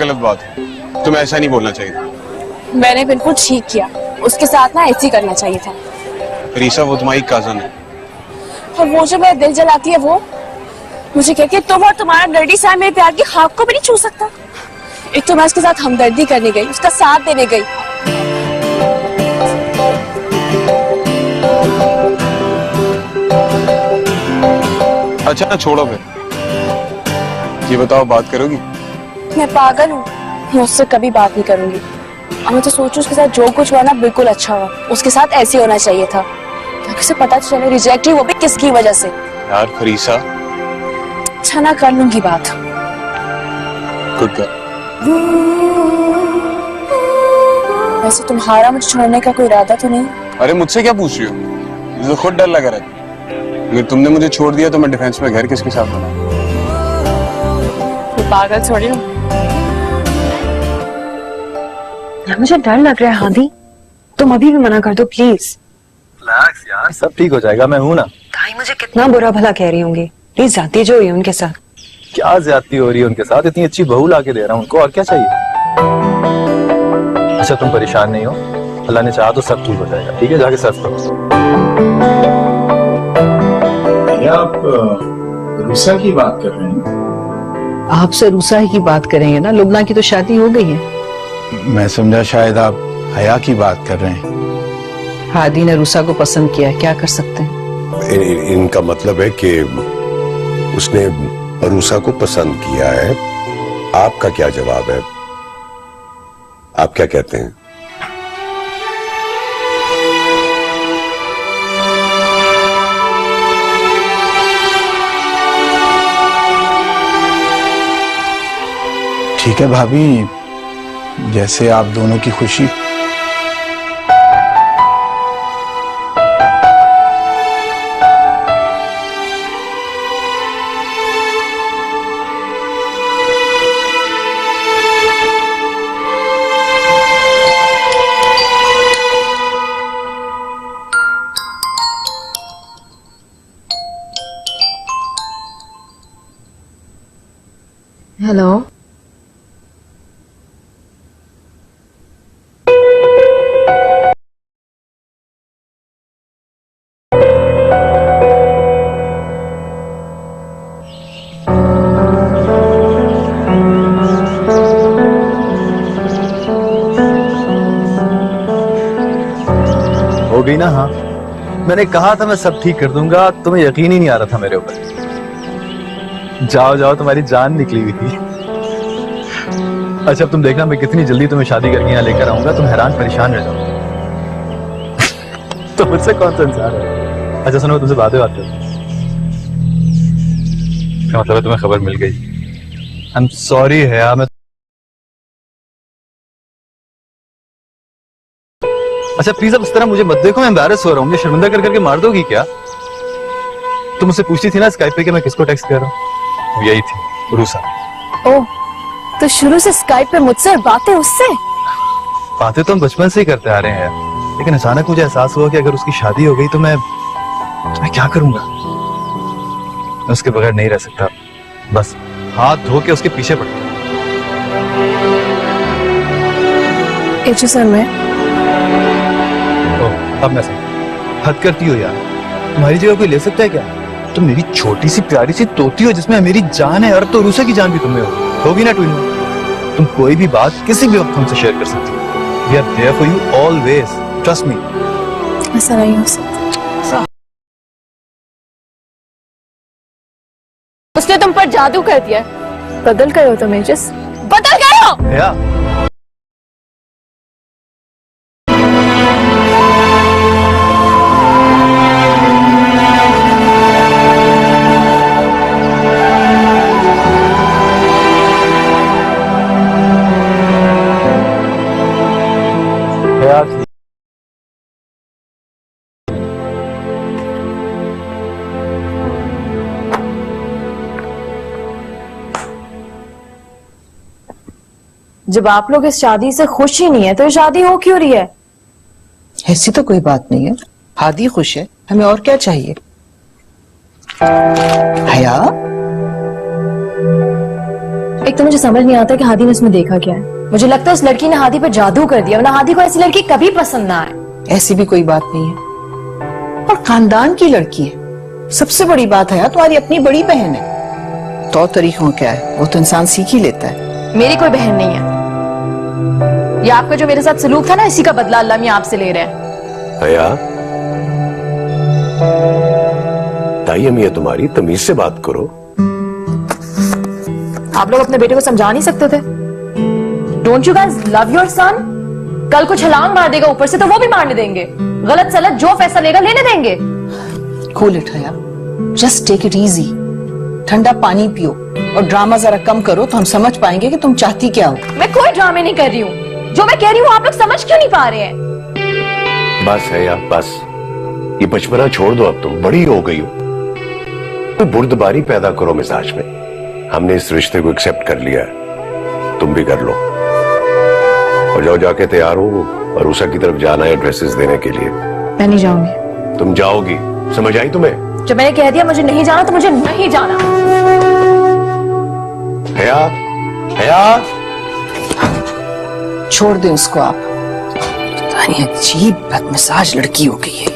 गलत बात है, तुम्हें ऐसा नहीं बोलना चाहिए था। मैंने बिल्कुल ठीक किया, उसके साथ ना ऐसे ही करना चाहिए था। रीसा वो तुम्हारी कजन है। और वो जो मेरा दिल जलाती है वो मुझे कहती है तुम और तुम्हारा नर्डी सा मेरे प्यार की खाक को भी नहीं छू सकता। एक तो मैं उसके साथ हमदर्दी करने गई, उसका साथ देने गई। अच्छा छोड़ो फिर, ये बताओ बात करोगी? मैं पागल हूँ, मैं उससे कभी बात नहीं करूंगी। और मैं तो सोचूं उसके साथ जो कुछ हुआ ना बिल्कुल अच्छा हुआ, उसके साथ ऐसे होना चाहिए था ताकि उसे पता चले रिजेक्ट ही वो भी किसकी वजह से। यार फरीसा, अच्छा ना कर लूंगी बात। Good girl. वैसे तुम्हारा मुझे छोड़ने का कोई इरादा तो नहीं? अरे मुझसे क्या पूछ रही हो, मुझे तो खुद डर लगा रहा है। अगर तुमने मुझे छोड़ दिया तो मैं डिफेंस में घर किसके साथ बनाऊं? पागल थोड़ी हूँ। मुझे डर लग रहा है हादी, तुम अभी भी मना कर दो प्लीज। रिलैक्स यार, सब ठीक हो जाएगा, मैं हूं ना। ताई मुझे कितना बुरा भला कह रही होंगी, प्लीज जाती जो हुई है उनके साथ। क्या ज्यादती हो रही है उनके साथ, इतनी अच्छी बहू ला के दे रहा हूं उनको, और क्या चाहिए। अच्छा तुम परेशान नहीं हो, अल्लाह ने चाहा तो सब ठीक हो जाएगा। ठीक है, जाके सर्व करो। क्या आप रूसा की बात कर रहे हैं? आपसे रूसा ही की बात करेंगे ना, लुबना की तो शादी हो गई है। मैं समझा शायद आप हया की बात कर रहे हैं। हादी ने रूसा को पसंद किया, क्या कर सकते हैं। इनका मतलब है कि उसने रूसा को पसंद किया है। आपका क्या जवाब है, आप क्या कहते हैं? ठीक है भाभी, जैसे आप दोनों की खुशी। हेलो, हो गई ना? हाँ, मैंने कहा था मैं सब ठीक कर दूंगा, तुम्हें यकीन ही नहीं आ रहा था मेरे ऊपर। जाओ जाओ, तुम्हारी जान निकली हुई थी। अच्छा अब तुम देखना मैं कितनी जल्दी तुम्हें शादी करके यहाँ लेकर आऊंगा, तुम हैरान परेशान रह जाओ। तो मुझसे कौन सा इंसान है। अच्छा सुनो, तुमसे बात करूं। क्या मतलब है, तुम्हें खबर मिल गई? आई एम सॉरी है यार, मैं अच्छा प्लीज अब इस तरह मुझे मत देखो, मैं एम्बैरेस हो रहा हूँ। मुझे शर्मिंदा कर करके मार दोगी क्या? तुम मुझसे पूछती थी ना स्काइप पे कि मैं किसको टेक्स्ट कर रहा हूँ, यही थी रूसा। ओह, तो शुरू से स्काइप पे मुझसे और बातें उससे? बातें तो हम बचपन से ही करते आ रहे हैं, लेकिन अचानक मुझे एहसास हुआ कि अगर उसकी शादी हो गई तो मैं क्या करूंगा। मैं उसके बगैर नहीं रह सकता, बस हाथ धो के उसके पीछे पड़ गया। सर मैं अब मैं समझ, हद करती हो यार। तुम्हारी जगह कोई ले सकता है क्या? तुम मेरी छोटी सी प्यारी सी तोती हो जिसमें मेरी जान है, और तो रूसा की जान भी तुम्हें होगी ना ट्विन। तुम कोई भी बात किसी भी वक्त हमसे शेयर कर सकती हो। We are there for you always, trust me. ऐसा नहीं हो सकता। उसने तुम पर जादू कर दिया, बदल गए हो तुम एजिस, बदल गए हो। भैया जब आप लोग इस शादी से खुश ही नहीं है तो ये शादी हो क्यों रही है? ऐसी तो कोई बात नहीं है, हादी खुश है, हमें और क्या चाहिए। हया, एक तो मुझे समझ नहीं आता कि हादी ने इसमें देखा क्या है। मुझे लगता है उस लड़की ने हादी पर जादू कर दिया, वरना हादी को ऐसी लड़की कभी पसंद ना आए। ऐसी भी कोई बात नहीं है, और खानदान की लड़की है। सबसे बड़ी बात है तुम्हारी अपनी बड़ी बहन है। तौर तरीकों में क्या है, वो तो इंसान सीख ही लेता है। मेरी कोई बहन नहीं है। ये आपका जो मेरे साथ सलूक था ना, इसी का बदला अल्लाह मियां आपसे ले रहे हैं। हया, ताई अम्मी है तुम्हारी, तमीज से बात करो। आप लोग अपने बेटे को समझा नहीं सकते थे? Don't you guys love your son? कल को छलांग मार देगा ऊपर से तो वो भी मारने देंगे। गलत सलत जो फैसला लेगा लेने देंगे। कूल इट हया, जस्ट टेक इट इजी। ठंडा पानी पियो और ड्रामा जरा कम करो तो हम समझ पाएंगे कि तुम चाहती क्या हो। मैं कोई ड्रामे नहीं कर रही हूँ। जो मैं कह रही हूँ आप लोग समझ क्यों नहीं पा रहे हैं? बस है यार, बस ये बचपना छोड़ दो, अब तुम बड़ी हो गई हो। कोई बुर्दबारी पैदा करो मिजाज में। हमने इस रिश्ते को एक्सेप्ट कर लिया है, तुम भी कर लो। और जाओ, जाके तैयार हो, अरूसा की तरफ जाना है ड्रेसेस देने के लिए। मैं नहीं जाऊंगी। तुम जाओगी, समझ आई तुम्हें? जब मैंने कह दिया मुझे नहीं जाना तो मुझे नहीं जाना। हया, हया, छोड़ दे उसको आप। तुम्हारी अजीब बदमिजाज लड़की हो गई है,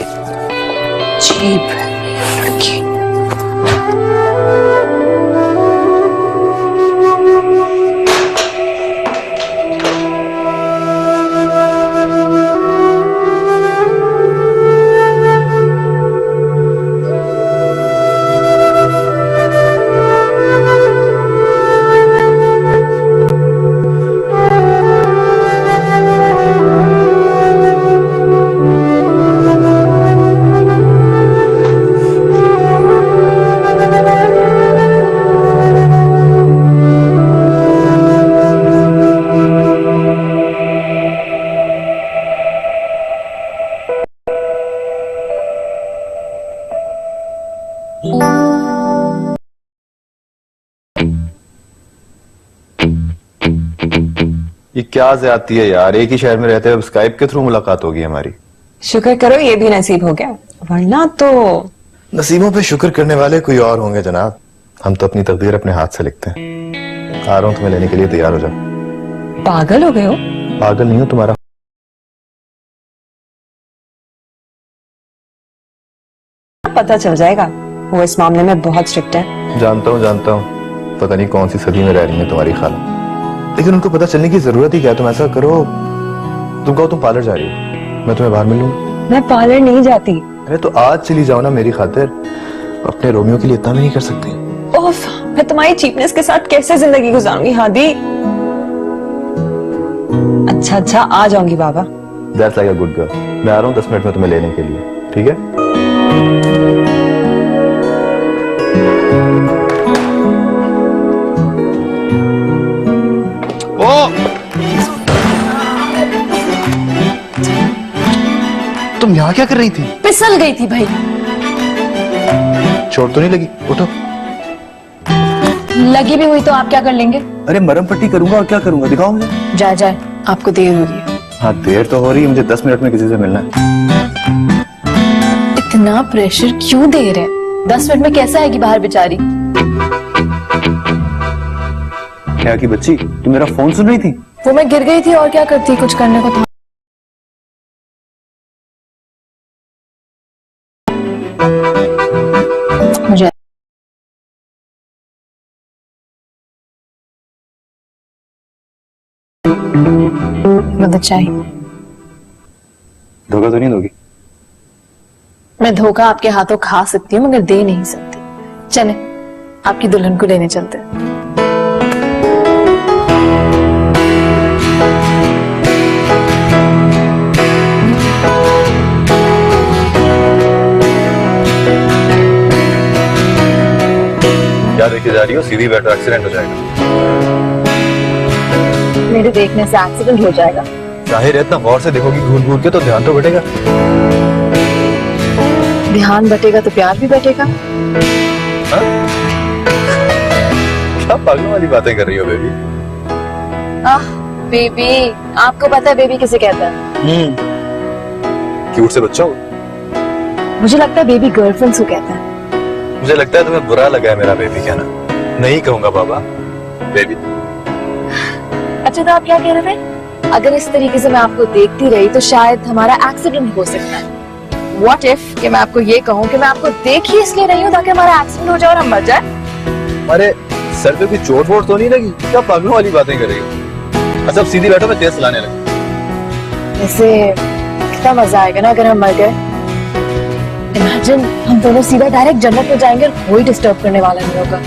अजीब लड़की। ये क्या ज्यादती है यार, एक ही शहर में रहते हुए स्काइप के थ्रू मुलाकात होगी हमारी। शुक्र करो ये भी नसीब हो गया, वरना तो। नसीबों पे शुक्र करने वाले कोई और होंगे जनाब। हम तो अपनी तकदीर अपने हाथ से लिखते हैं। आ रहा हूं तुम्हें लेने के लिए, तैयार हो जाओ। पागल हो गए हो? पागल नहीं हो, तुम्हारा पता चल जाएगा, वो इस मामले में बहुत स्ट्रिक्ट है। जानता हूँ, पता नहीं कौन सी सदी में रह रही है तुम्हारी खाला, लेकिन उनको पता चलने की जरूरत ही क्या है। तुम ऐसा करो, तुम कहो तुम पार्लर जा रही हो, मैं तुम्हें बाहर मिल लूंगा। मैं पार्लर नहीं जाती। अरे तो आज चली जाओ ना मेरी खातिर। अपने रोमियो के लिए इतना भी नहीं कर सकती? ओफ, मैं तुम्हारी चीपनेस के साथ कैसे जिंदगी गुजारूंगी हादी। अच्छा आ जाऊंगी बाबा। That's like a good girl। मैं आ रहा हूँ 10 मिनट में तुम्हें लेने के लिए, ठीक है? तुम यहाँ क्या कर रही थी? फिसल गई थी भाई। चोट तो नहीं लगी? उठो। लगी भी हुई तो आप क्या कर लेंगे? अरे मरहम पट्टी करूंगा और क्या करूंगा, दिखाओ मुझे। जाए आपको देर हो रही है। हाँ देर तो हो रही है, मुझे 10 मिनट में किसी से मिलना है। इतना प्रेशर क्यों दे रहे हैं? 10 मिनट में कैसे आएगी बाहर बेचारी? क्या की बच्ची, तुम मेरा फोन सुन रही थी? वो मैं गिर गई थी और क्या करती, कुछ करने को था। मुझे मदद चाहिए। धोखा तो नहीं दोगी? मैं धोखा आपके हाथों खा सकती हूँ मगर दे नहीं सकती। चले आपकी दुल्हन को लेने चलते हैं। क्या देखे जा रही हो? सीधी बैठो, एक्सीडेंट हो जाएगा। मेरे देखने से एक्सीडेंट हो जाएगा। जाहिर है, इतना गौर से देखोगी घूर घूर के तो ध्यान तो बटेगा। ध्यान बटेगा तो प्यार भी बटेगा। हाँ? क्या पागलों वाली बातें कर रही हो बेबी? बेबी, आपको पता है बेबी किसे कहता है? क्यूट से बच्चा हो। मुझे लगता है बेबी गर्लफ्रेंड को कहता है। मुझे लगता है तुम्हें बुरा लगा है मेरा बेबी कहना। नहीं कहूंगा बाबा, बेबी। पूछे तो आप क्या कह रहे थे? अगर इस तरीके से मैं आपको देखती रही तो शायद हमारा एक्सीडेंट हो सकता है। What if कि मैं आपको ये कहूँ कि मैं आपको देख ही इसलिए रही हूँ ताकि हमारा एक्सीडेंट हो जाए और हम मर जाए। अरे सर पे कोई चोट वोट तो नहीं लगी? क्या पागलों वाली बातें कर रही हो? अच्छा अब सीधी बैठो, मैं तेज चलाने लगा। वैसे कितना मजा आएगा ना अगर हम मर गए। इमेजिन हम दोनों सीधा डायरेक्ट जन्नत में जाएंगे और कोई डिस्टर्ब करने वाला नहीं होगा।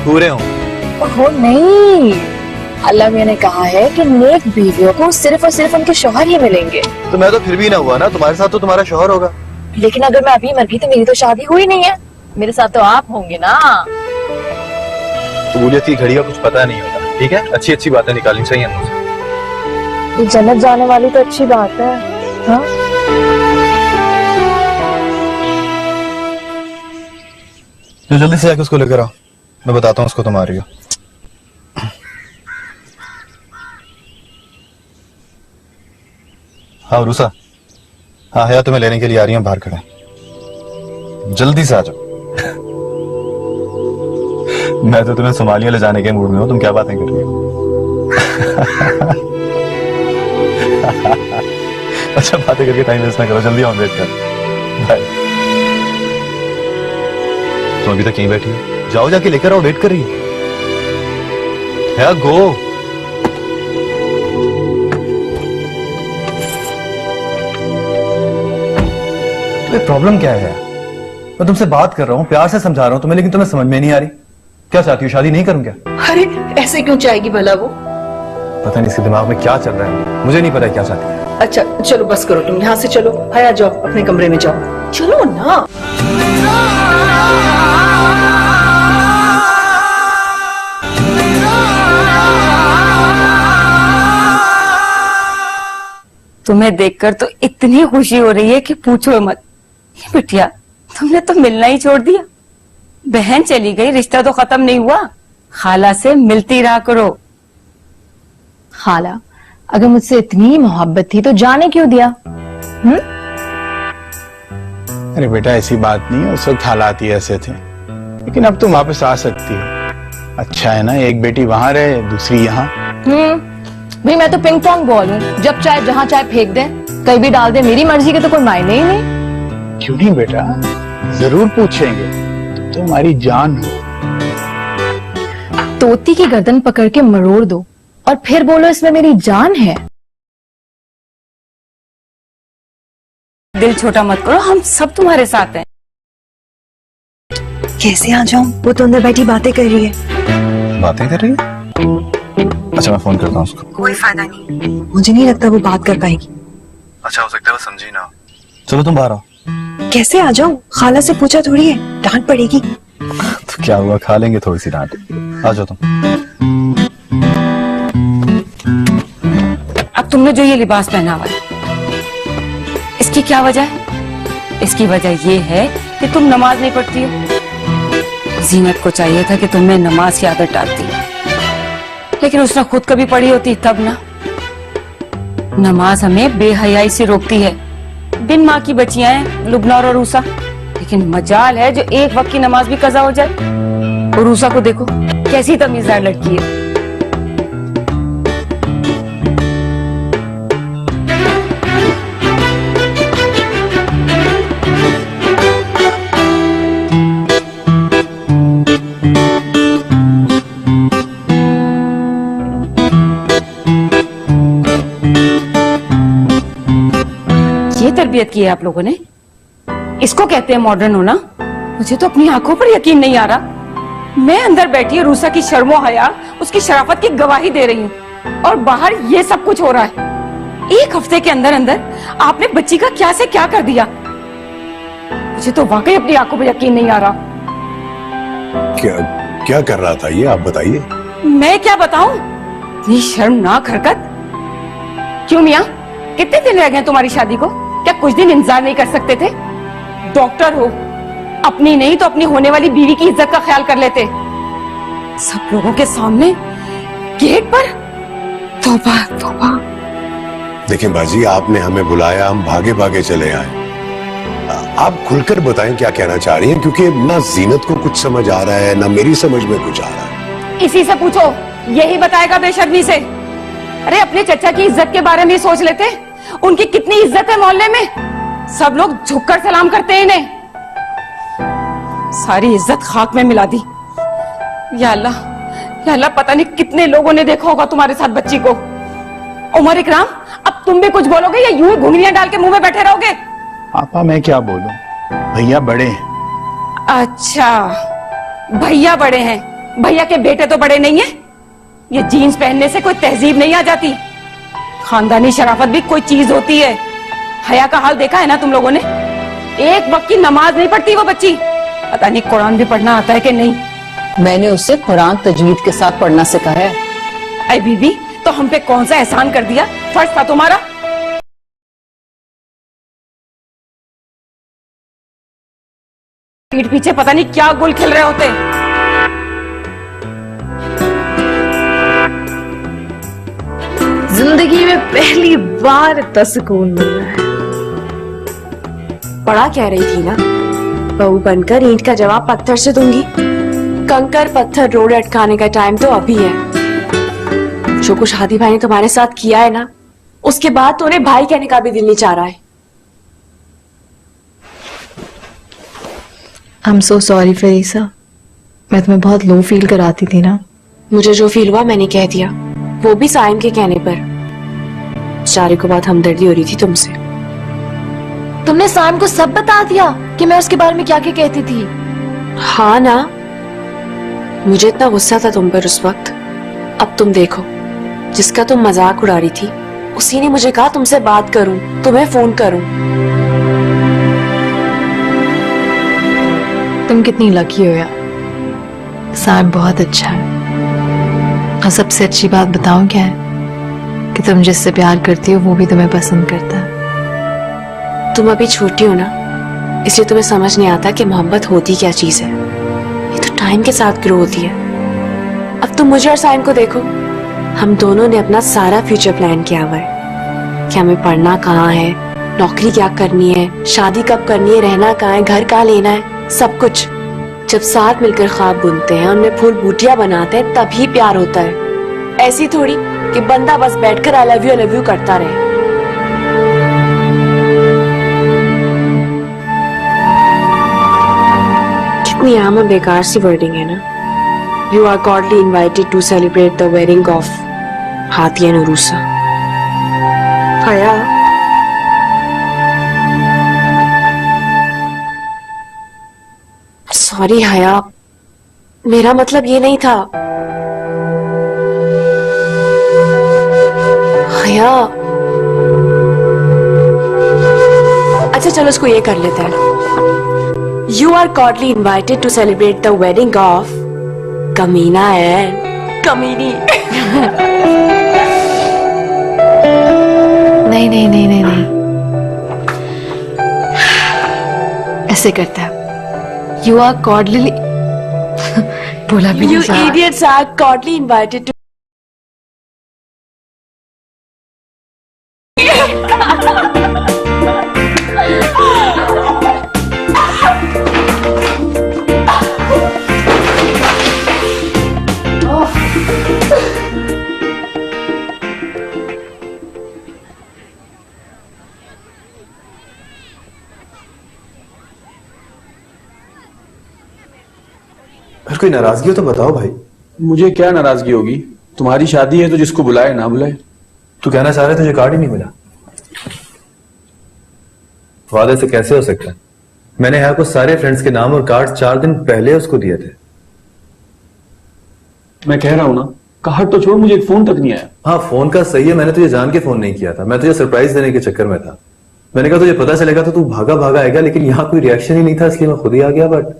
पूरे हूँ। ओहो नहीं, अल्लाह मियां ने कहा है कि नेक बीवियों को सिर्फ और सिर्फ उनके शौहर ही मिलेंगे। तो मैं तो फिर भी ना हुआ ना, तुम्हारे साथ तो तुम्हारा शौहर होगा। लेकिन अगर मैं अभी मर गई तो मेरी तो शादी हुई नहीं है, मेरे साथ तो आप होंगे ना। कबूलियत की घड़ी का कुछ पता नहीं होता, ठीक है? अच्छी अच्छी बातें निकालनी चाहिए मुझे। ये जन्नत जाने वाली तो अच्छी बात है। हाँ तो जल्दी से आके उसको लेकर आओ, मैं बताता हूँ उसको तुम आ रही हो। हाँ रूसा, हाँ हया तुम्हें लेने के लिए आ रही है, बाहर खड़े हैं। जल्दी से आ जाओ। मैं तो तुम्हें सोमालिया ले जाने के मूड में हूँ, तुम क्या बातें कर रही हो? अच्छा बातें करके टाइम वेस्ट ना करो, जल्दी आओ, वेट कर। बाय। तुम अभी तक यहीं बैठी हो, जाओ जाके लेकर आओ, वेट कर रही है। गो। प्रॉब्लम क्या है? मैं तुमसे बात कर रहा हूँ, प्यार से समझा रहा हूँ तुम्हें, लेकिन तुम्हें समझ में नहीं आ रही। क्या चाहती हो, शादी नहीं करूँ क्या? अरे ऐसे क्यों चाहेगी भला वो? पता नहीं इसके दिमाग में क्या चल रहा है, मुझे नहीं पता क्या चाहती है। अच्छा चलो बस करो, तुम यहाँ से चलो, हया जाओ अपने कमरे में जाओ, चलो ना। तुम्हें देखकर तो इतनी खुशी हो रही है कि पूछो मत। ये बिटिया तुमने तो मिलना ही छोड़ दिया। बहन चली गई, रिश्ता तो खत्म नहीं हुआ। खाला से मिलती रहा करो। खाला अगर मुझसे इतनी मोहब्बत थी तो जाने क्यों दिया? अरे बेटा ऐसी बात नहीं है, उस वक्त हालात ही ऐसे थे, लेकिन अब तुम वापस आ सकती हो। अच्छा है ना, एक बेटी वहां रहे, दूसरी यहाँ। भाई मैं तो पिंग पोंग बॉल हूँ, जब चाहे जहां चाहे फेंक दे, कहीं भी डाल दे, मेरी मर्जी के तो कोई मायने ही नहीं। क्यों नहीं बेटा, जरूर पूछेंगे, तुम तो हमारी जान हो। तोती की गर्दन पकड़ के मरोड़ दो और फिर बोलो इसमें मेरी जान है। दिल छोटा मत करो, हम सब तुम्हारे साथ हैं। कैसे आ जाऊं? वो तो अंदर बैठी बातें कर रही है। बातें कर रही है? अच्छा मैं फोन करता हूँ उसको। कोई फायदा नहीं, मुझे नहीं लगता वो बात कर पाएगी। अच्छा हो सकता है वो समझी ना। चलो तुम बाहर आओ। कैसे आ जाऊं? खाला से पूछा थोड़ी है, डांट पड़ेगी। तो क्या हुआ, खा लेंगे थोड़ी सी डांट। आ जाओ तुम। अब तुमने जो ये लिबास पहना हुआ है, इसकी क्या वजह है? इसकी वजह ये है कि तुम नमाज नहीं पढ़ती हो। जीनत को चाहिए था कि तुमने नमाज की आदत डालती, लेकिन उसने खुद कभी पढ़ी होती तब ना। नमाज हमें बेहयाई से रोकती है। बिन माँ की बच्चियां हैं लुबना और रूसा, लेकिन मजाल है जो एक वक्त की नमाज भी कज़ा हो जाए। और रूसा को देखो कैसी तमीज़दार लड़की है। तरबियत की है आप लोगों ने, इसको कहते हैं मॉडर्न होना। मुझे तो अपनी आंखों पर यकीन नहीं आ रहा। मैं अंदर बैठी रूसा की शर्मो हया, उसकी शराफत की गवाही दे रही हूँ, और बाहर ये सब कुछ हो रहा है। एक हफ्ते के अंदर अंदर आपने बच्ची का क्या से क्या कर दिया। मुझे तो वाकई अपनी आंखों पर यकीन नहीं आ रहा। क्या कर रहा था ये, आप बताइए। मैं क्या बताऊं, इतनी शर्मनाक हरकत। क्यों मियां, कितने दिन रह गए तुम्हारी शादी को? क्या कुछ दिन इंतजार नहीं कर सकते थे? डॉक्टर हो, अपनी नहीं तो अपनी होने वाली बीवी की इज्जत का ख्याल कर लेते। सब लोगों के सामने गेट पर। तौबा तौबा। देखिए बाजी, आपने हमें बुलाया, हम भागे भागे चले आए। आप खुलकर बताएं क्या कहना चाह रही हैं, क्योंकि ना जीनत को कुछ समझ आ रहा है, ना मेरी समझ में कुछ आ रहा है। इसी से पूछो यही बताएगा बेशर्मी से। अरे अपने चचा की इज्जत के बारे में ही सोच लेते, उनकी कितनी इज्जत है मोहल्ले में, सब लोग झुककर सलाम करते हैं इन्हें। सारी इज्जत खाक में मिला दी। या अल्लाह, पता नहीं कितने लोगों ने देखा होगा तुम्हारे साथ बच्ची को। उमर इकराम, अब तुम भी कुछ बोलोगे या यूं ही घुंघरियां डाल के मुंह में बैठे रहोगे? पापा मैं क्या बोलूं, भैया बड़े हैं। अच्छा, भैया बड़े हैं, भैया के बेटे तो बड़े नहीं है। ये जीन्स पहनने से कोई तहजीब नहीं आ जाती। खानदानी शराफत भी कोई चीज होती है। हया का हाल देखा है ना तुम लोगों ने? एक वक्त की नमाज नहीं पढ़ती वो बच्ची। पता नहीं कुरान भी पढ़ना आता है कि नहीं। मैंने उससे कुरान तजवीद के साथ पढ़ना सिखाया है। अरे बीबी, तो हम पे कौन सा एहसान कर दिया? फर्ज था तुम्हारा। पीठ पीछे पता नहीं क्या गुल खिल रहे होते। जिंदगी में पहली बार इतना सुकून मिल रहा है। बड़ा कह रही थी ना, बहू बनकर ईंट का जवाब पत्थर से दूंगी। कंकर पत्थर रोड अटकाने का टाइम तो अभी है। जो कुछ हादी भाई ने तुम्हारे साथ किया है ना, उसके बाद तो उन्हें भाई कहने का भी दिल नहीं चाह रहा है। I'm so sorry फरीसा, मैं तुम्हें बहुत लो फील कराती थी ना। मुझे जो फील हुआ मैंने कह दिया, वो भी साइम के कहने पर। बेचारे को बहुत हमदर्दी हो रही थी तुमसे। तुमने साइम को सब बता दिया कि मैं उसके बारे में क्या क्या कहती थी? हाँ ना, मुझे इतना गुस्सा था तुम पर उस वक्त। अब तुम देखो, जिसका तुम मजाक उड़ा रही थी उसी ने मुझे कहा तुमसे बात करूं, तुम्हें फोन करूं। तुम कितनी लकी हो यार, साइम बहुत अच्छा है। और सबसे अच्छी बात बताऊं क्या है, कि तुम जिससे प्यार करती हो वो भी तुम्हें पसंद करता है। तुम अभी छोटी हो ना, इसलिए तुम्हें समझ नहीं आता कि मोहब्बत होती क्या चीज है। ये तो टाइम के साथ ग्रो होती है। अब तुम मुझे और साइम को देखो, हम दोनों ने अपना सारा फ्यूचर प्लान किया हुआ है कि हमें पढ़ना कहाँ है, नौकरी क्या करनी है, शादी कब करनी है, रहना कहाँ है, घर कहाँ लेना है, सब कुछ। जब साथ मिलकर ख्वाब बुनते हैं, उनमें फूल बूटियां बनाते हैं, तभी प्यार होता है। ऐसी थोड़ी कि बंदा बस बैठकर आई लव यू करता रहे। कितनी आम और बेकार सी वर्डिंग है ना। You are cordially invited to celebrate the wedding of Hadi and उरूसा। हया, सॉरी हया, मेरा मतलब ये नहीं था। हया, अच्छा चलो इसको ये कर लेते हैं। You are cordially invited to celebrate the wedding of कमीना एंड कमीनी। नहीं नहीं नहीं नहीं नहीं, ऐसे करता है। You are cordially बोला भी You नहीं सारा। idiots are cordially invited to अगर कोई नाराजगी हो तो बताओ भाई। मुझे क्या नाराजगी होगी? तुम्हारी शादी है तो जिसको बुलाए ना बुलाए। तू कहना चाह रहे तुझे कार्ड ही नहीं मिला? वादे से कैसे हो सकता है? मैंने यहाँ को सारे फ्रेंड्स के नाम और कार्ड 4 दिन पहले उसको दिए थे। मैं कह रहा हूं ना, कार्ड तो छोड़, मुझे एक फोन तक नहीं आया। हाँ फोन का सही है, मैंने तुझे जान के फोन नहीं किया था, मैं तुझे सरप्राइज देने के चक्कर में था। मैंने कहा तुझे पता चलेगा तो तू भागा भागा आएगा, लेकिन यहाँ कोई रिएक्शन ही नहीं था, इसलिए मैं खुद ही आ गया। बट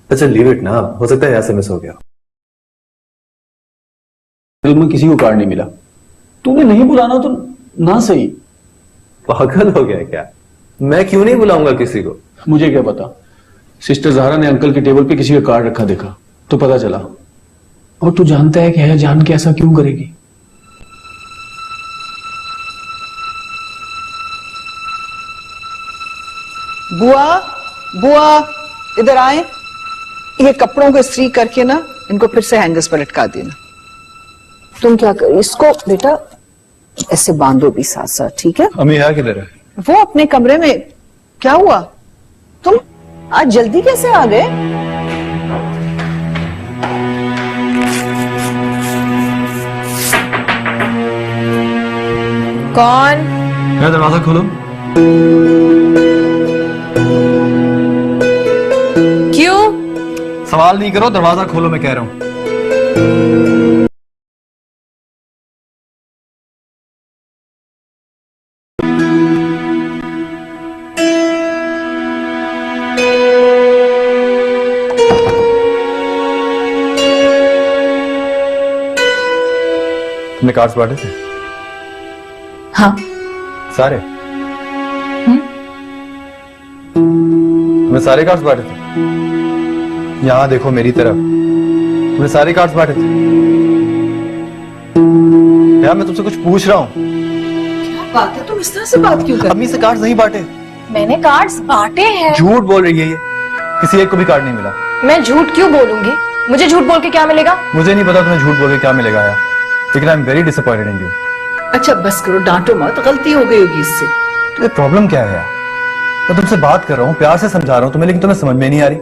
अच्छा लीव इट ना, हो सकता है यहाँ से मिस हो गया। दिल में किसी को कार्ड नहीं मिला। तूने नहीं बुलाना तो ना सही। पागल हो गया क्या? मैं क्यों नहीं बुलाऊंगा किसी को? मुझे क्या पता, सिस्टर ज़हरा ने अंकल के टेबल पे किसी का कार्ड रखा देखा तो पता चला। और तू जानता है कि है जान के ऐसा क्यों करेगी? बुआ, बुआ इधर आए। ये कपड़ों को इस्त्री करके ना इनको फिर से हैंगर्स पर लटका देना। तुम क्या कर, इसको बेटा ऐसे बांधो भी साथ साथ, ठीक है? अम्मी है किधर है? वो अपने कमरे में। क्या हुआ? तुम आज जल्दी कैसे आ गए? कौन? मैं, दरवाजा खोलो। क्यों? सवाल नहीं करो, दरवाजा खोलो, मैं कह रहा हूं। तुमने कार्ड्स बांटे थे? हाँ। सारे? तुमने सारे कार्ड्स बांटे थे? यहां देखो मेरी तरफ, तुमने सारे कार्ड्स बांटे थे? यार मैं तुमसे कुछ पूछ रहा हूं। क्या बात है, तुम इस तरह से बात क्यों कर? अम्मी से कार्ड्स नहीं बांटे। मैंने कार्ड्स बांटे हैं। झूठ बोल रही है ये, किसी एक को भी कार्ड नहीं मिला। मैं झूठ क्यों बोलूंगी? मुझे झूठ बोल के क्या मिलेगा? मुझे नहीं पता तुम्हें झूठ बोल के क्या मिलेगा यार, लेकिन I am very disappointed in you. अच्छा बस करो, डांटो मत, गलती हो गई होगी इससे। तो प्रॉब्लम क्या है यार? मैं तुमसे बात कर रहा हूँ, प्यार से समझा रहा हूँ तुम्हें, लेकिन तुम्हें समझ में नहीं आ रही।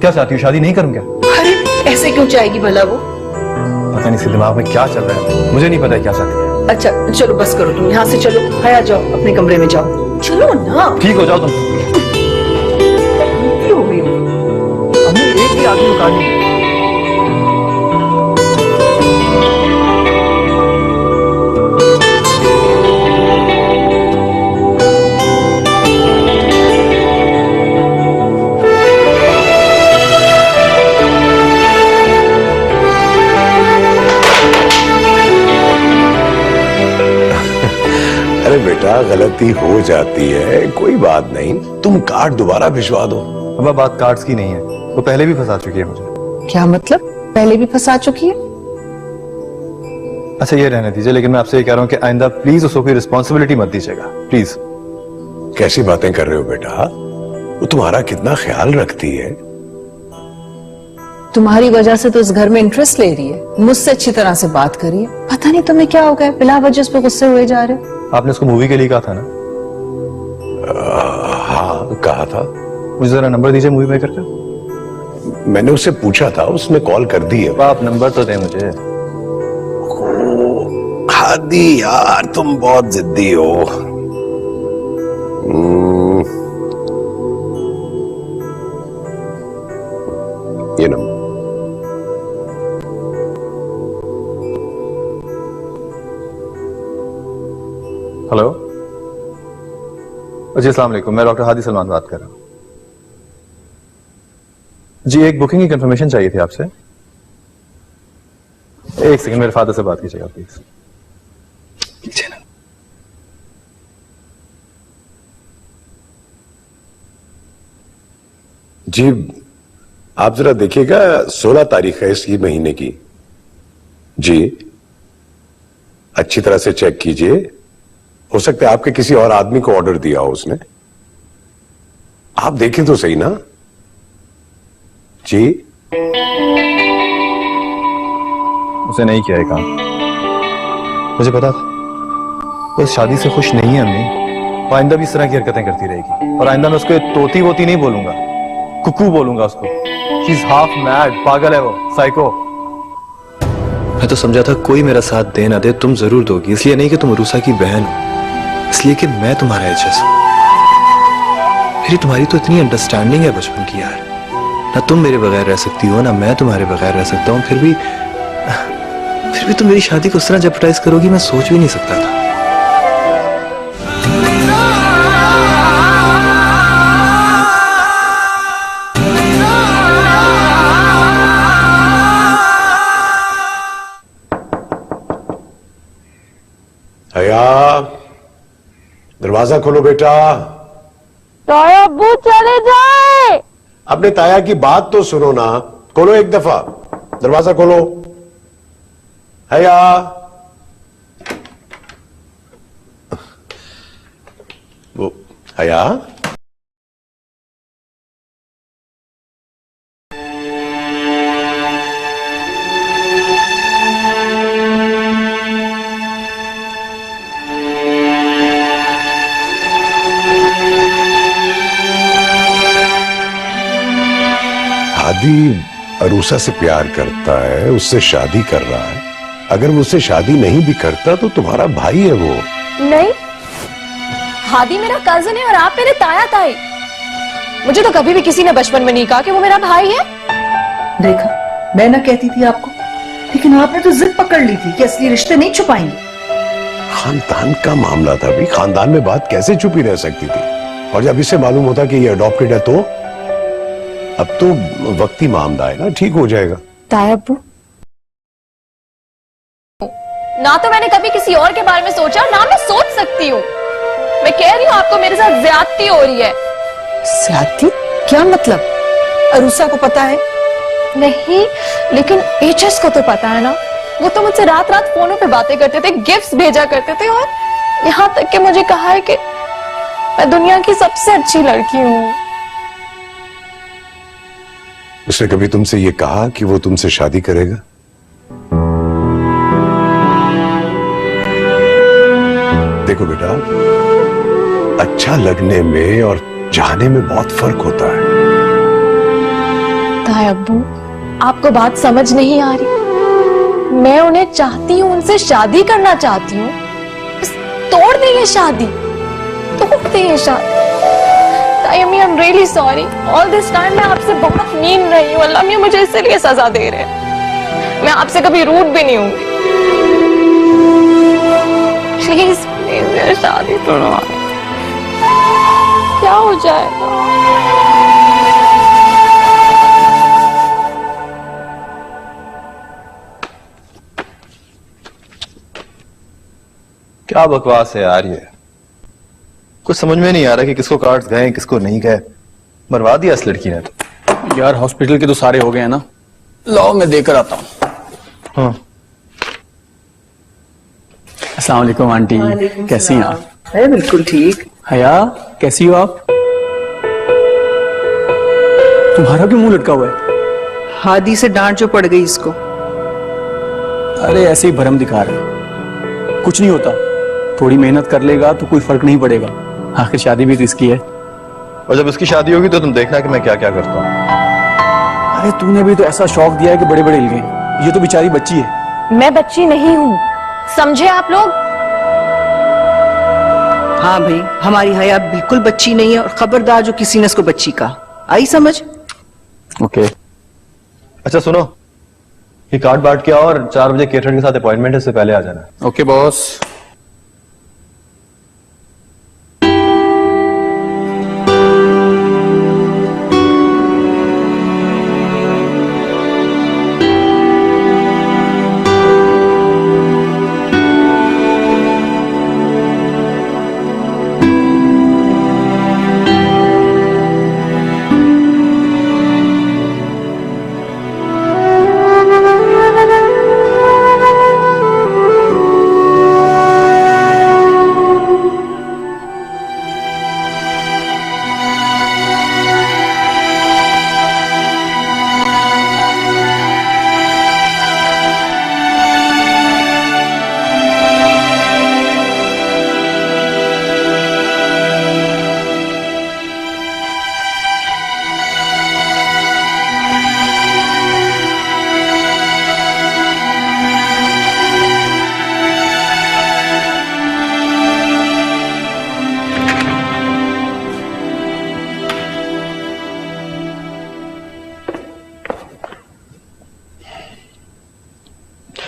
क्या चाहती हो, शादी नहीं करूँ क्या? अरे ऐसे क्यों चाहेगी भला वो? पता नहीं इसके दिमाग में क्या चल रहा है, मुझे नहीं पता है क्या चाहती है। अच्छा चलो बस करो, तुम यहाँ से चलो, हया जाओ अपने कमरे में जाओ, चलो ना। ठीक हो जाओ तुम। गलती हो गई होगी। अम्मी एक भी आदमी को कार्ड नहीं। अरे बेटा, गलती हो जाती है, कोई बात नहीं, तुम कार्ड दोबारा भिजवा दो। अब बात कार्ड्स की नहीं है, वो पहले भी फंसा चुकी है मुझे। क्या मतलब? पहले भी फंसा चुकी है? अच्छा ये रहने दीजिए, लेकिन मैं आपसे ये कह रहा हूँ कि आइंदा प्लीज उसको कोई रिस्पॉन्सिबिलिटी मत दीजिएगा, प्लीज। कैसी बातें कर रहे हो बेटा, वो तुम्हारा कितना ख्याल रखती है। तुम्हारी वजह से तो इस घर में इंटरेस्ट ले रही है, मुझसे अच्छी तरह से बात करिए। पता नहीं तुम्हें क्या हो गया, बिला वजह उस पर गुस्से हुए जा रहे हो। आपने उसको मूवी के लिए कहा था ना? हाँ कहा था। मुझे जरा नंबर दीजिए मूवी मेकर का। मैंने उससे पूछा था, उसने कॉल कर दी है। आप नंबर तो दें मुझे। हादी यार, तुम बहुत जिद्दी हो। ये नंबर। हेलो जी, अस्सलाम वालेकुम, मैं डॉक्टर हादी सलमान बात कर रहा हूँ। जी एक बुकिंग की कंफर्मेशन चाहिए थी आपसे। एक सेकंड, मेरे फादर से बात कीजिएगा प्लीज। जी आप जरा देखिएगा, 16 तारीख है इस महीने की। जी अच्छी तरह से चेक कीजिए, हो सकता है आपके किसी और आदमी को ऑर्डर दिया हो उसने। आप देखें तो सही ना। जी उसे नहीं किया है काम, मुझे पता था। वो इस शादी से खुश नहीं है अम्मी, वो आइंदा भी इस तरह की हरकतें करती रहेगी। और आइंदा मैं उसको तोती वोती नहीं बोलूंगा, कुकू बोलूंगा उसको। शी इज हाफ मैड, पागल है वो, साइको। मैं तो समझा था कोई मेरा साथ दे ना दे तुम जरूर दोगी, इसलिए नहीं कि तुम रूसा की बहन हो, इसलिए कि मैं तुम्हारा एचएस हूं। मेरी तुम्हारी तो इतनी अंडरस्टैंडिंग है बचपन की यार, ना तुम मेरे बगैर रह सकती हो ना मैं तुम्हारे बगैर रह सकता हूं। फिर भी तुम मेरी शादी को उस तरह जेपटाइज करोगी, मैं सोच भी नहीं सकता था। हया, दरवाजा खोलो बेटा। ताया अब्बू चले जाए। अपने ताया की बात तो सुनो ना, खोलो एक दफा, दरवाजा खोलो। हया, वो हया, शादी अरूसा से प्यार करता है, उससे शादी कर रहा है। अगर वो उससे शादी नहीं भी करता तो तुम्हारा भाई है वो। नहीं, हादी मेरा कजन है और आप मेरे ताया ताई। मुझे तो कभी भी किसी ने बचपन में नहीं कहा कि वो मेरा भाई है। देखा, मैं ना कहती थी आपको, लेकिन आपने तो जिद पकड़ ली थी कि असली रिश्ते नहीं छुपाएंगे। खानदान का मामला था भी, खानदान में बात कैसे छुपी रह सकती थी? और जब इससे मालूम होता कि ये अडॉप्टेड है तो अब तो वक्ती मामला है ना, ठीक हो जाएगा। ताया अब्बू, ना तो मैंने कभी किसी और के बारे में सोचा और ना मैं सोच सकती हूँ। मैं कह रही हूँ आपको मेरे साथ ज्यादती हो रही है। ज्यादती? क्या मतलब? अरूसा को पता है? नहीं, लेकिन एचएस को तो पता है ना। वो तो मुझसे रात रात फोनों पे बातें करते थे, गिफ्ट्स भेजा करते थे और यहाँ तक कि मुझे कहा है कि मैं दुनिया की सबसे अच्छी लड़की हूँ। उसने कभी तुमसे ये कहा कि वो तुमसे शादी करेगा? देखो बेटा, अच्छा लगने में और चाहने में बहुत फर्क होता है। ताया अब्बू, आपको बात समझ नहीं आ रही। मैं उन्हें चाहती हूँ, उनसे शादी करना चाहती हूँ। बस तोड़ दे ये शादी, तोड़ दे ये शादी। ताया अम्मी, I am really sorry. All this time मैं आपसे बहुत मीन रही हूँ। अल्लाह मियां मुझे इसलिए सजा दे रहे हैं। मैं आपसे कभी रूड भी नहीं हूँ। प्लीज प्लीज मेरी शादी तोड़वा। क्या हो जाएगा? क्या बकवास है यार ये। कुछ समझ में नहीं आ रहा कि किसको कार्ड्स गए किसको नहीं गए। मरवा दिया इस लड़की ने तो। यार हॉस्पिटल के तो सारे हो गए हैं ना। लाओ मैं देकर आता हूँ। हाँ। अस्सलाम वालेकुम आंटी, कैसी हैं आप? है बिल्कुल ठीक। हया, कैसी हो आप? तुम्हारा क्यों मुंह लटका हुआ है? हादी से डांट जो पड़ गई इसको। अरे ऐसे ही भरम दिखा रहे, कुछ नहीं होता। थोड़ी मेहनत कर लेगा तो कोई फर्क नहीं पड़ेगा। आखिर शादी भी तो इसकी है। और जब उसकी शादी होगी तो तुम देखना कि मैं क्या क्या करता हूँ। अरे तूने भी तो ऐसा शौक दिया है कि बड़े बड़े हिल गए। ये तो बेचारी बच्ची है। मैं बच्ची नहीं हूँ, समझे आप लोग? हाँ भाई, हमारी हया बिल्कुल बच्ची नहीं है और खबरदार जो किसी ने इसको बच्ची कहा। आई समझ? ओके। अच्छा सुनो, ये कार्ड बांट के आओ और 4 बजे केटरर के साथ अपॉइंटमेंट है, इससे पहले आ जाना। Okay boss.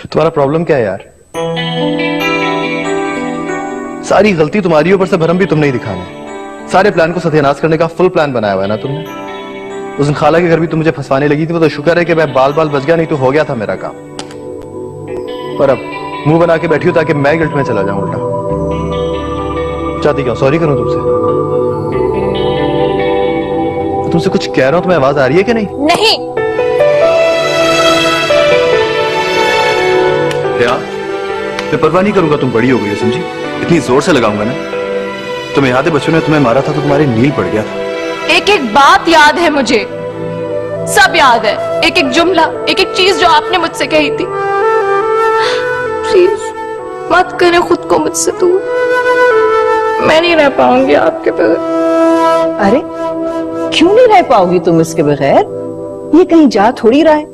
तुम्हारा प्रॉब्लम क्या है यार? सारी गलती तुम्हारी, ऊपर से भरम भी तुमने ही दिखाना। सारे प्लान को सत्यानाश करने का फुल प्लान बनाया हुआ है ना तुमने। उस दिन खाला के घर भी तुम मुझे फंसवाने लगी थी, वो तो शुक्र है कि मैं बाल बाल बच गया, नहीं तो हो गया था मेरा काम। पर अब मुंह बना के बैठी हो ताकि मैं गिल्ट में चला जाऊं उल्टा। चाहती क्यों सॉरी करूं तुमसे? तुमसे कुछ कह रहा हूं, तुम्हें आवाज आ रही है कि नहीं? नहीं। यार मैं परवाह नहीं करूंगा, तुम बड़ी हो गई हो समझी। इतनी जोर से लगाऊंगा ना, तुम्हें याद है बच्चों ने तुम्हें मारा था तो तुम्हारे नील पड़ गया था। एक एक बात याद है मुझे, सब याद है। एक एक जुमला, एक एक चीज जो आपने मुझसे कही थी। प्लीज मत करें खुद को मुझसे दूर। मैं नहीं रह पाऊंगी आपके बगैर। अरे क्यों नहीं रह पाओगी तुम इसके बगैर? ये कहीं जा थोड़ी रहा है।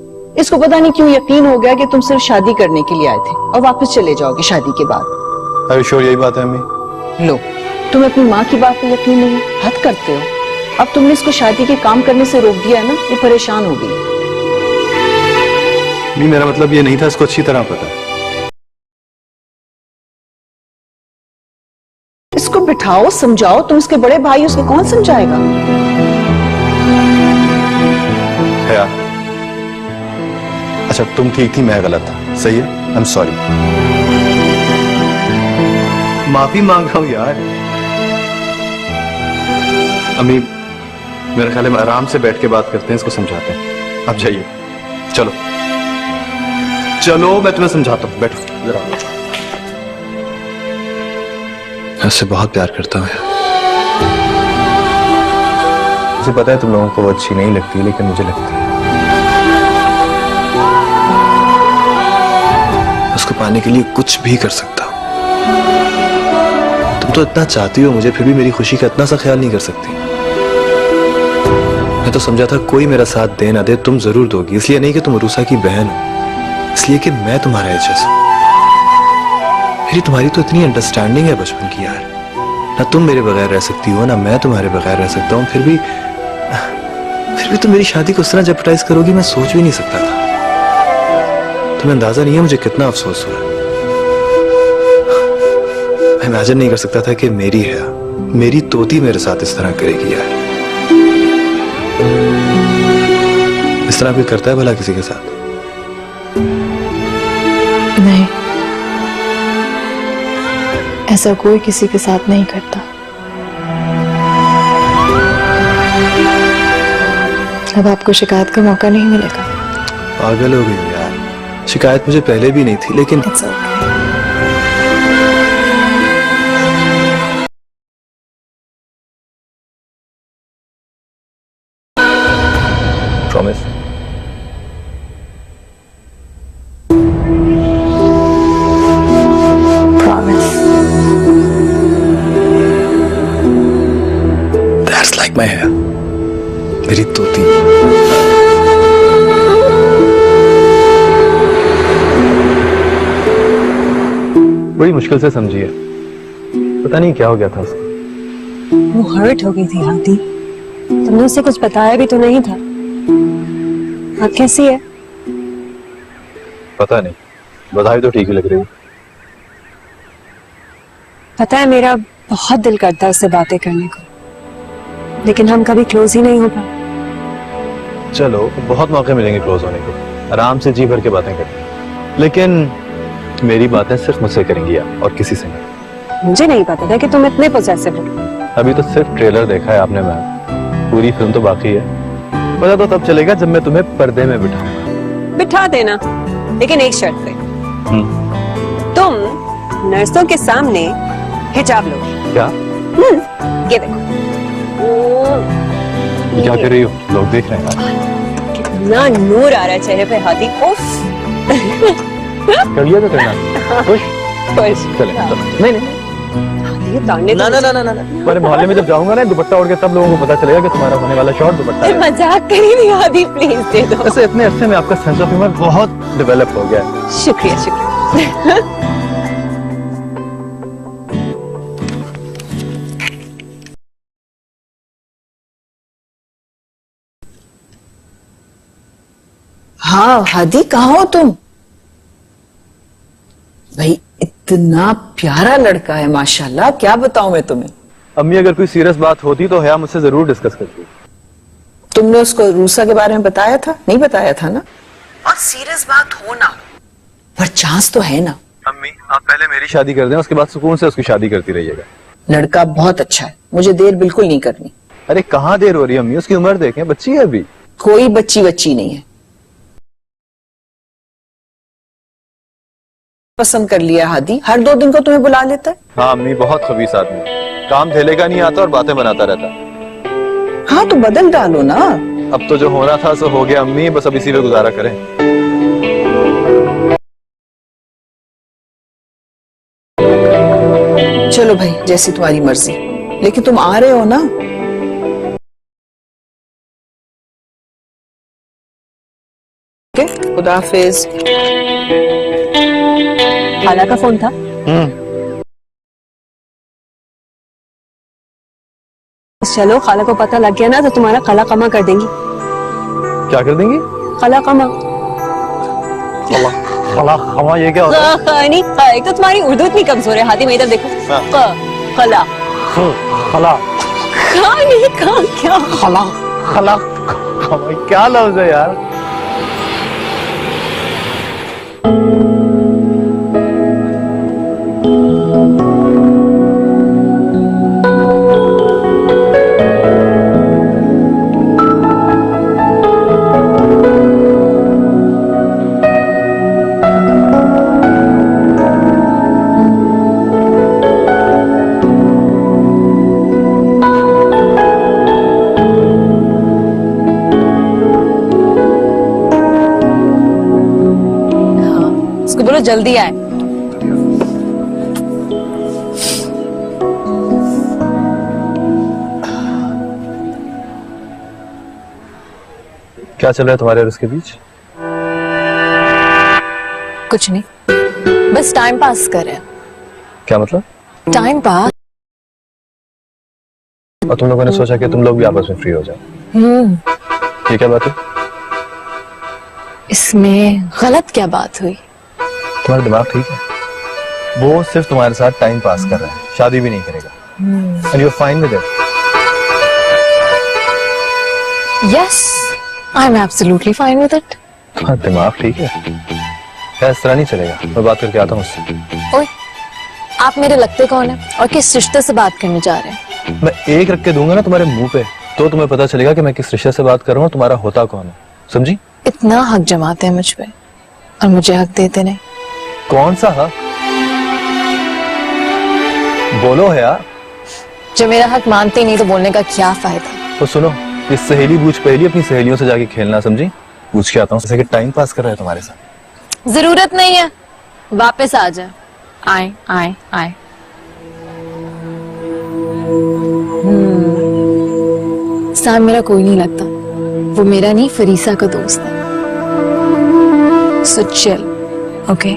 इसको पता नहीं क्यों यकीन हो गया कि तुम सिर्फ शादी करने के लिए आए थे और वापस चले जाओगे शादी के बाद। अरे श्योर यही बात है अम्मी? लो, तुम्हें अपनी माँ की बात पे यकीन नहीं है, हद करते हो। अब तुमने इसको शादी के काम करने से रोक दिया है ना, ये परेशान हो गई। नहीं, मेरा मतलब ये नहीं था, इसको अच्छी तरह पता है। इसको बिठाओ, समझाओ, तुम इसके बड़े भाई, उसको कौन समझाएगा? है अच्छा, तुम ठीक थी, मैं गलत था, सही है, आई एम सॉरी। माफी मांग रहा हूं यार। अम्मी, मेरे ख्याल है आराम से बैठ के बात करते हैं, इसको समझाते हैं। आप जाइए, चलो चलो, मैं तुम्हें समझाता हूँ, बैठो जरा। मैं उससे बहुत प्यार करता हूँ। मुझे पता है तुम लोगों को वो अच्छी नहीं लगती, लेकिन मुझे लगती है। उसको पाने के लिए कुछ भी कर सकता हूँ। तुम तो इतना चाहती हो मुझे, फिर भी मेरी खुशी का इतना सा ख्याल नहीं कर सकती। मैं तो समझा था कोई मेरा साथ दे ना दे, तुम जरूर दोगी। इसलिए नहीं कि तुम रूसा की बहन हो, इसलिए कि मैं तुम्हारा एचएस हूं। मेरी तुम्हारी तो इतनी अंडरस्टैंडिंग है बचपन की यार। ना तुम मेरे बगैर रह सकती हो, ना मैं तुम्हारे बगैर रह सकता हूँ। फिर भी तुम मेरी शादी को उस तरह जेपटाइज करोगी, मैं सोच भी नहीं सकता था। तुम्हें अंदाजा नहीं है मुझे कितना अफसोस हुआ। मैं इमेजिन नहीं कर सकता था कि मेरी तोती मेरे साथ इस तरह करेगी यार। इस तरह कोई करता है भला किसी के साथ? नहीं, ऐसा कोई किसी के साथ नहीं करता। अब आपको शिकायत का मौका नहीं मिलेगा। पागल हो गई हो यार, शिकायत मुझे पहले भी नहीं थी, लेकिन It's okay. Promise. Promise. That's like my hair. मेरी तोती। बड़ी मुश्किल से समझी है, पता नहीं क्या हो गया था उसको। वो हर्ट हो गई थी हाथी, तुमने उससे कुछ बताया भी तो नहीं था। अब कैसी है? पता नहीं, बधाई तो ठीक ही लग रही है। पता है मेरा बहुत दिल करता है उससे बातें करने को, लेकिन हम कभी क्लोज ही नहीं हो पाए। चलो, बहुत मौके मिलेंगे क्लोज होने को, आराम से जी भर के बातें करेंगे। लेकिन मेरी बातें सिर्फ मुझसे करेंगी आप, और किसी से नहीं। मुझे नहीं पता था कि तुम इतने पोजेसिव हो। अभी तो सिर्फ ट्रेलर देखा है आपने मैम, पूरी फिल्म तो बाकी है। पता तो तब चलेगा जब मैं तुम्हें पर्दे में बिठाऊंगा। बिठा देना, लेकिन एक शर्त पे। तुम नर्सों के सामने हिजाब लो। क्या? ये देखो। क्या कर रही हो? लोग देख रहे हैं यार। कितना नूर आ रहा है चेहरे पे हाथी। उफ। कर लिया तो करना। खुश? खुश। चले, चलो। नहीं नहीं, ये ताने ना ना ना ना ना ना। तुम्हारे मोहल्ले में जब जाऊंगा ना दुपट्टा ओढ़ के, तब लोगों को पता चलेगा कि तुम्हारा होने वाला शॉर्ट दुपट्टा है। मजाक करी नहीं हाथी, प्लीज दे दो। वैसे इतने अरसे में आपका सेंस ऑफ ह्यूमर बहुत डेवलप हो गया है। शुक्रिया शुक्रिया। हाँ हादी, कहाँ हो तुम? भाई इतना प्यारा लड़का है माशाल्लाह, क्या बताऊं मैं तुम्हें। अम्मी, अगर कोई सीरियस बात होती तो हया मुझसे जरूर डिस्कस करती। तुमने उसको रूसा के बारे में बताया था? नहीं बताया था ना? और सीरियस बात हो ना हो, पर चांस तो है ना। अम्मी, आप पहले मेरी शादी कर दें, उसके बाद सुकून से उसकी शादी करती रहिएगा। लड़का बहुत अच्छा है, मुझे देर बिल्कुल नहीं करनी। अरे कहाँ देर हो रही है अम्मी, उसकी उम्र देखें, बच्ची है अभी। कोई बच्ची नहीं है। पसंद कर लिया हादी, हर 2 दिन को तुम्हें बुला लेता है। हाँ अम्मी, बहुत खबीस आदमी, काम धेले का नहीं आता और बातें बनाता रहता। हाँ तो बदल डालो ना। अब तो जो होना था सो हो गया अम्मी, बस अब इसी पे गुजारा करें। चलो भाई, जैसी तुम्हारी मर्जी, लेकिन तुम आ रहे हो ना? ओके, खुदा हाफिज। खाला का फोन था? चलो, खाला को पता लग गया ना तो तुम्हारा खला कमा कर देंगी। क्या कर देंगी? खला कमा। खला खमा ये क्या होता है? नहीं, एक तो तुम्हारी उर्दू इतनी कमजोर है। हाथी में इधर देखो। खला खला नहीं कहा क्या? खला खला खमा क्या लफ्ज है यार? उसको बोलो जल्दी आए। क्या चल रहा है तुम्हारे और उसके बीच? कुछ नहीं, बस टाइम पास कर रहे हैं। क्या मतलब? Time pass. और तुम लोगों ने सोचा कि तुम लोग भी आपस में फ्री हो जाओ। ये क्या बात है? इसमें गलत क्या बात हुई? तुम्हारा दिमाग ठीक है? वो सिर्फ तुम्हारे साथ टाइम पास कर रहा है, शादी भी नहीं करेगा। And you are fine with it? Yes, I am absolutely fine with it. तुम्हारा दिमाग ठीक है? क्या इस तरह नहीं चलेगा? मैं बात करके आता हूँ उससे। ओए, आप मेरे लगते कौन है और किस रिश्ते से बात करने जा रहे हैं? मैं एक रख के दूंगा ना तुम्हारे मुंह पे, तो तुम्हें पता चलेगा कि मैं किस रिश्ते से बात कर रहा हूँ, तुम्हारा होता कौन है। समझी? इतना हक जमाते हैं मुझ पे और मुझे हक देते नहीं। कौन सा हक? बोलो है यार। जब मेरा हक मानते नहीं तो बोलने का क्या फायदा? तो सुनो, ये सहेली बूझ पहली अपनी सहेलियों से जाके खेलना, समझी? पूछ के आता हूँ, जैसे कि टाइम पास कर रहा है तुम्हारे साथ। जरूरत नहीं है, वापस आ जाए। आए आए आए। साम मेरा कोई नहीं लगता, वो मेरा नहीं फरीसा का दोस्त है। So chill, okay?